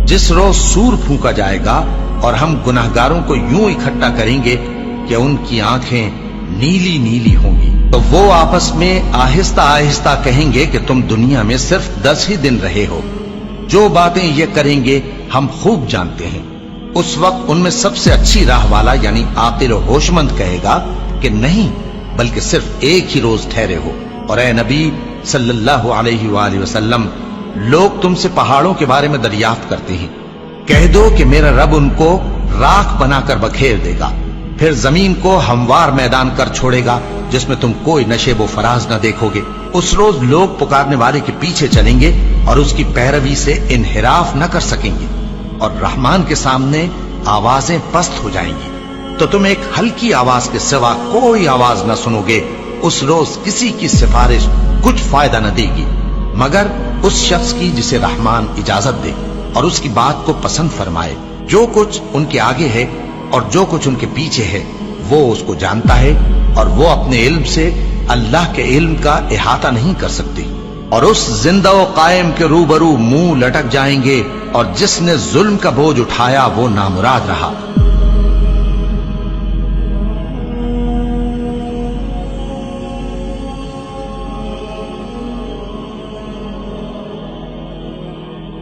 जिस रोज सूर फूंका जाएगा और हम गुनाहगारों को यूं इकट्ठा करेंगे कि उनकी आंखें नीली नीली होंगी, तो वो आपस में आहिस्ता आहिस्ता कहेंगे कि तुम दुनिया में सिर्फ 10 ही दिन रहे हो। जो बातें ये करेंगे हम खूब जानते हैं। उस वक्त उनमें सबसे अच्छी राह वाला यानी आकिल और होशमंद कहेगा कि नहीं, बल्कि सिर्फ एक ही रोज ठहरे हो। और ए नबी सल्लल्लाहु अलैहि वसल्लम, लोग तुमसे पहाड़ों के बारे में दरियाफ्त करते हैं, कह दो कि मेरा रब उनको राख बनाकर बखेर देगा, फिर जमीन को हमवार मैदान कर छोड़ेगा जिसमें तुम कोई नशेबो फराज न देखोगे। उस रोज लोग पुकारने वाले के पीछे चलेंगे और उसकी पैरवी से इनहिराफ न कर सकेंगे और रहमान के सामने आवाजें पस्त हो जाएंगी, तो तुम एक हल्की आवाज के सिवा कोई आवाज न सुनोगे। उस रोज किसी की सिफारिश कुछ फायदा न देगी मगर उस शख्स की जिसे रहमान इजाजत दे और उसकी बात को पसंद फरमाए। जो कुछ उनके आगे है और जो कुछ उनके पीछे है वो उसको जानता है और वो अपने इल्म से अल्लाह के इल्म का इहाता नहीं कर सकती। और उस जिंदा व कायम के रूबरू मुंह लटक जाएंगे और जिसने जुल्म का बोझ उठाया वो नामुराद रहा।